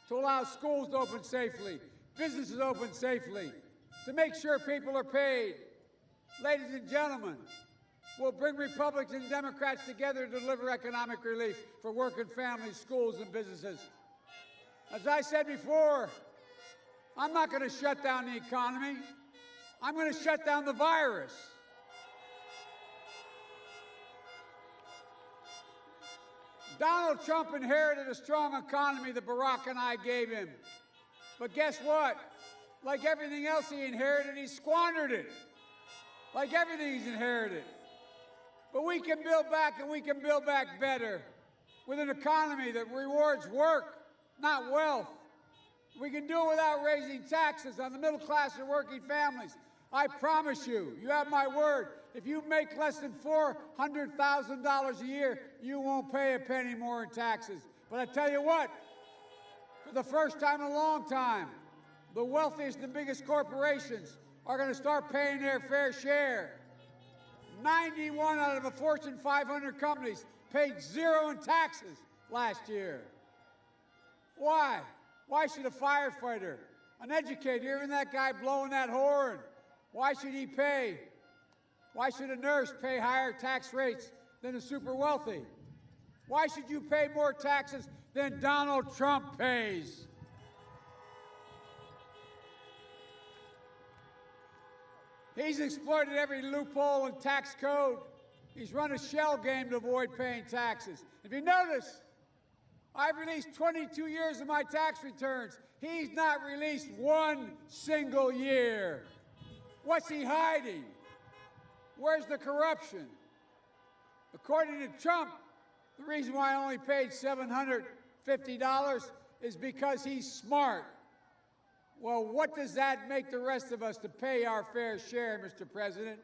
to allow schools to open safely, businesses to open safely, to make sure people are paid. Ladies and gentlemen, we'll bring Republicans and Democrats together to deliver economic relief for working families, schools, and businesses. As I said before, I'm not going to shut down the economy. I'm going to shut down the virus. Donald Trump inherited a strong economy that Barack and I gave him. But guess what? Like everything else he inherited, he squandered it. Like everything he's inherited. But we can build back, and we can build back better with an economy that rewards work, not wealth. We can do it without raising taxes on the middle class and working families. I promise you, you have my word, if you make less than $400,000 a year, you won't pay a penny more in taxes. But I tell you what, for the first time in a long time, the wealthiest and biggest corporations are going to start paying their fair share. 91 out of the Fortune 500 companies paid 0 in taxes last year. Why? Why should a firefighter, an educator, even that guy blowing that horn, why should he pay? Why should a nurse pay higher tax rates than the super wealthy? Why should you pay more taxes than Donald Trump pays? He's exploited every loophole in tax code. He's run a shell game to avoid paying taxes. If you notice, I've released 22 years of my tax returns. He's not released one single year. What's he hiding? Where's the corruption? According to Trump, the reason why I only paid $750 is because he's smart. Well, what does that make the rest of us to pay our fair share, Mr. President?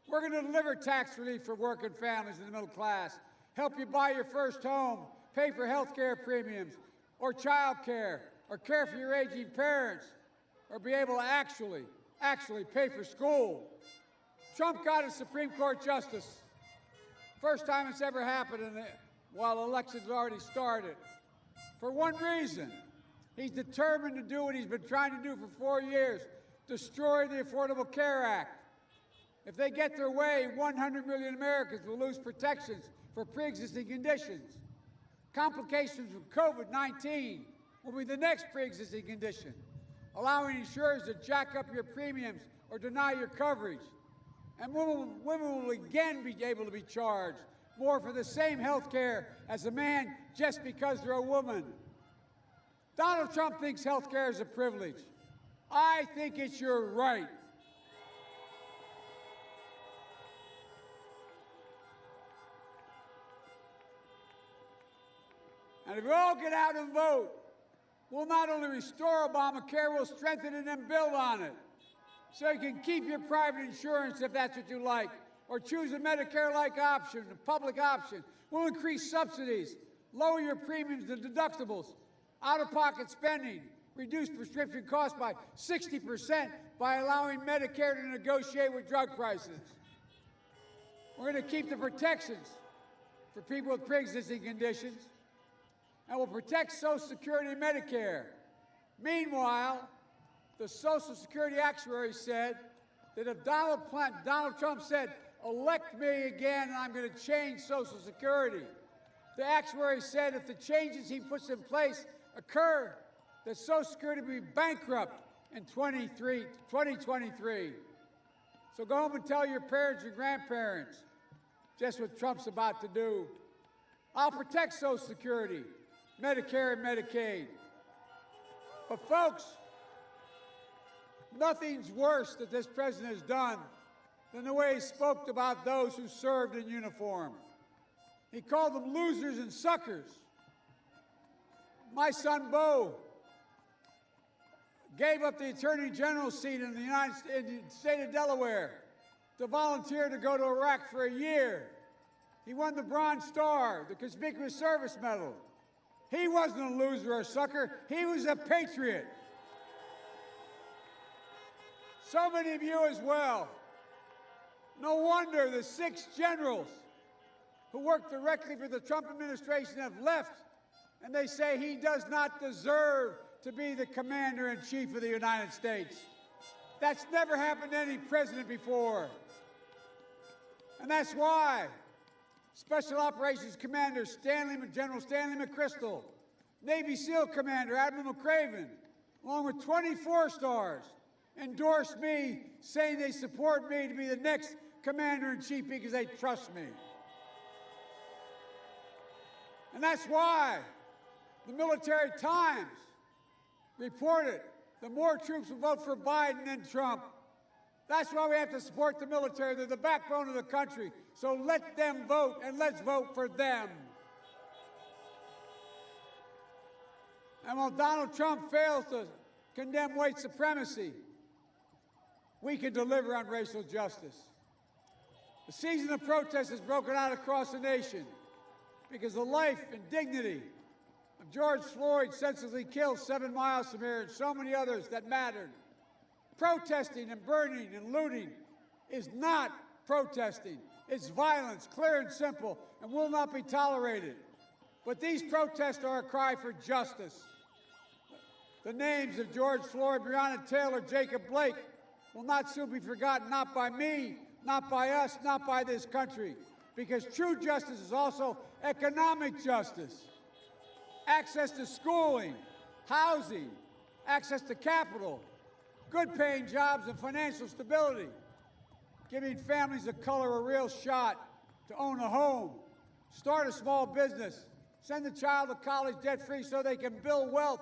We're going to deliver tax relief for working families in the middle class, help you buy your first home, pay for health care premiums, or child care, or care for your aging parents, or be able to actually pay for school. Trump got a Supreme Court justice. First time it's ever happened while elections already started. For one reason, he's determined to do what he's been trying to do for 4 years, destroy the Affordable Care Act. If they get their way, 100 million Americans will lose protections for pre-existing conditions. Complications from COVID-19 will be the next pre-existing condition, allowing insurers to jack up your premiums or deny your coverage. And women will again be able to be charged more for the same health care as a man just because they're a woman. Donald Trump thinks health care is a privilege. I think it's your right. And if we all get out and vote, we'll not only restore Obamacare, we'll strengthen it and build on it. So you can keep your private insurance if that's what you like, or choose a Medicare-like option, a public option. We'll increase subsidies, lower your premiums and deductibles, out-of-pocket spending, reduce prescription costs by 60% by allowing Medicare to negotiate with drug prices. We're going to keep the protections for people with pre-existing conditions, and we'll protect Social Security and Medicare. Meanwhile, the Social Security actuary said that if Donald Trump said, elect me again and I'm going to change Social Security, the actuary said if the changes he puts in place occur, that Social Security will be bankrupt in 2023. So go home and tell your parents and grandparents just what Trump's about to do. I'll protect Social Security, Medicare, and Medicaid. But folks, nothing's worse that this president has done than the way he spoke about those who served in uniform. He called them losers and suckers. My son, Beau, gave up the Attorney General's seat in the state of Delaware to volunteer to go to Iraq for a year. He won the Bronze Star, the Conspicuous Service Medal. He wasn't a loser or a sucker. He was a patriot. So many of you as well. No wonder the 6 generals who worked directly for the Trump administration have left, and they say he does not deserve to be the commander-in-chief of the United States. That's never happened to any president before. And that's why Special Operations Commander General Stanley McChrystal, Navy SEAL Commander Admiral McCraven, along with 24 stars, endorsed me, saying they support me to be the next commander-in-chief because they trust me. And that's why the Military Times reported the more troops will vote for Biden than Trump. That's why we have to support the military. They're the backbone of the country. So let them vote, and let's vote for them. And while Donald Trump fails to condemn white supremacy, we can deliver on racial justice. The season of protest has broken out across the nation because the life and dignity of George Floyd, senselessly killed 7 miles from here, and so many others that mattered. Protesting and burning and looting is not protesting. It's violence, clear and simple, and will not be tolerated. But these protests are a cry for justice. The names of George Floyd, Breonna Taylor, Jacob Blake will not soon be forgotten, not by me, not by us, not by this country, because true justice is also economic justice. Access to schooling, housing, access to capital, good-paying jobs and financial stability, giving families of color a real shot to own a home, start a small business, send a child to college debt-free so they can build wealth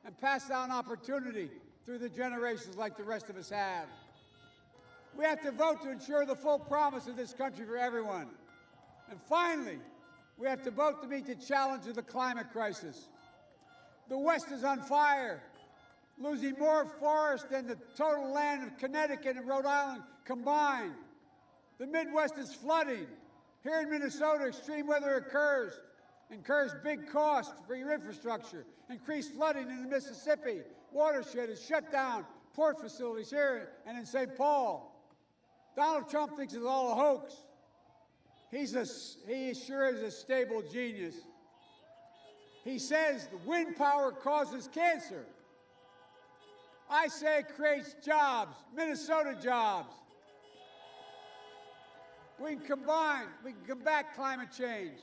and pass down opportunity through the generations like the rest of us have. We have to vote to ensure the full promise of this country for everyone. And finally, we have to vote to meet the challenge of the climate crisis. The West is on fire, losing more forest than the total land of Connecticut and Rhode Island combined. The Midwest is flooding. Here in Minnesota, extreme weather incurs big costs for your infrastructure. Increased flooding in the Mississippi watershed has shut down port facilities here and in St. Paul. Donald Trump thinks it's all a hoax. He sure is a stable genius. He says the wind power causes cancer. I say it creates jobs, Minnesota jobs. We can combat climate change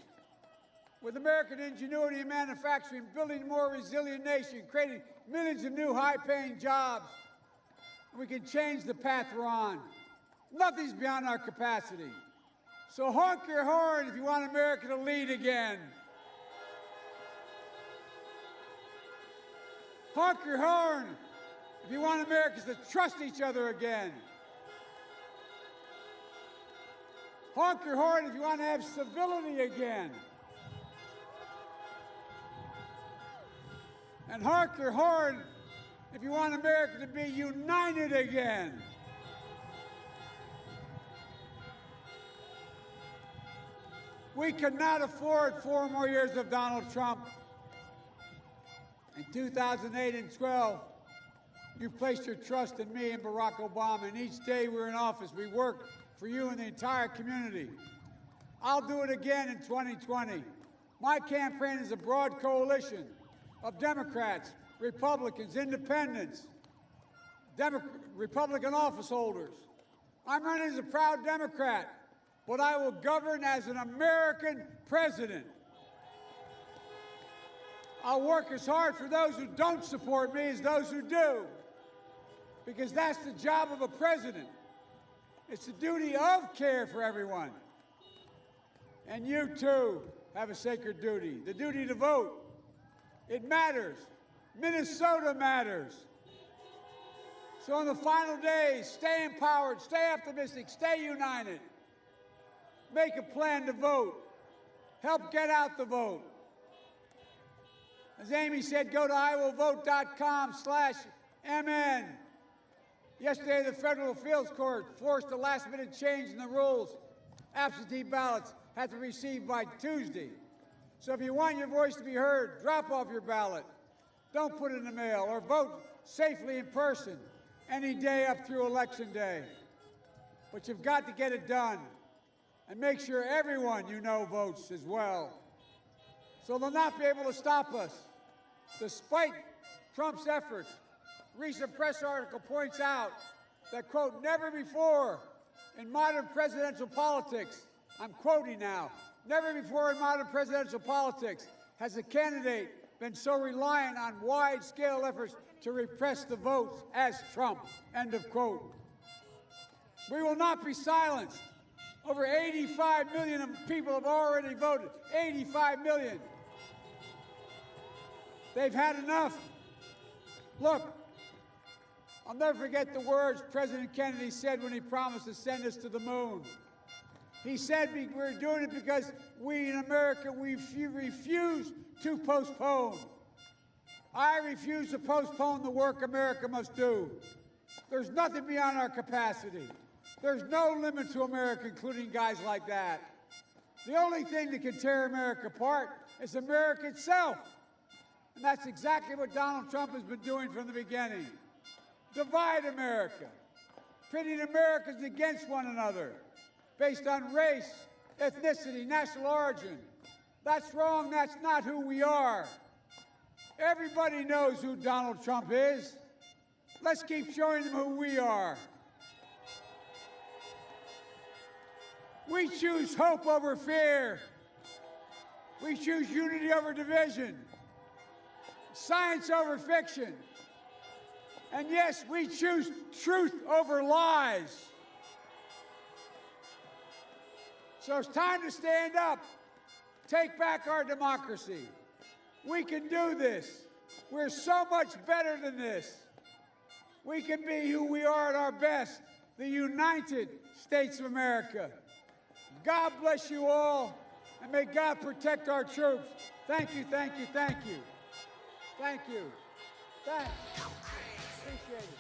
with American ingenuity in manufacturing, building a more resilient nation, creating millions of new high-paying jobs. We can change the path we're on. Nothing's beyond our capacity. So honk your horn if you want America to lead again. Honk your horn if you want Americans to trust each other again. Honk your horn if you want to have civility again. And honk your horn if you want America to be united again. We cannot afford 4 more years of Donald Trump. In 2008 and 12, you placed your trust in me and Barack Obama, and each day we were in office, we worked for you and the entire community. I'll do it again in 2020. My campaign is a broad coalition of Democrats, Republicans, Independents, Republican office holders. I'm running as a proud Democrat, but I will govern as an American president. I'll work as hard for those who don't support me as those who do, because that's the job of a president. It's the duty of care for everyone. And you, too, have a sacred duty, the duty to vote. It matters. Minnesota matters. So on the final days, stay empowered, stay optimistic, stay united. Make a plan to vote. Help get out the vote. As Amy said, go to iwillvote.com/MN. Yesterday, the Federal Appeals Court forced a last-minute change in the rules. Absentee ballots have to be received by Tuesday. So if you want your voice to be heard, drop off your ballot. Don't put it in the mail, or vote safely in person any day up through Election Day. But you've got to get it done. And make sure everyone you know votes as well. So they'll not be able to stop us. Despite Trump's efforts, a recent press article points out that, quote, never before in modern presidential politics, I'm quoting now, never before in modern presidential politics has a candidate been so reliant on wide-scale efforts to repress the votes as Trump, end of quote. We will not be silenced. Over 85 million people have already voted. 85 million. They've had enough. Look, I'll never forget the words President Kennedy said when he promised to send us to the moon. He said we're doing it because we in America, we refuse to postpone. I refuse to postpone the work America must do. There's nothing beyond our capacity. There's no limit to America, including guys like that. The only thing that can tear America apart is America itself. And that's exactly what Donald Trump has been doing from the beginning. Divide America, pitting Americans against one another based on race, ethnicity, national origin. That's wrong. That's not who we are. Everybody knows who Donald Trump is. Let's keep showing them who we are. We choose hope over fear. We choose unity over division, science over fiction. And yes, we choose truth over lies. So it's time to stand up, take back our democracy. We can do this. We're so much better than this. We can be who we are at our best, the United States of America. God bless you all, and may God protect our troops. Thank you, thank you, thank you. Thank you. Thanks. Appreciate it.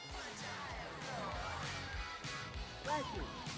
Thank you.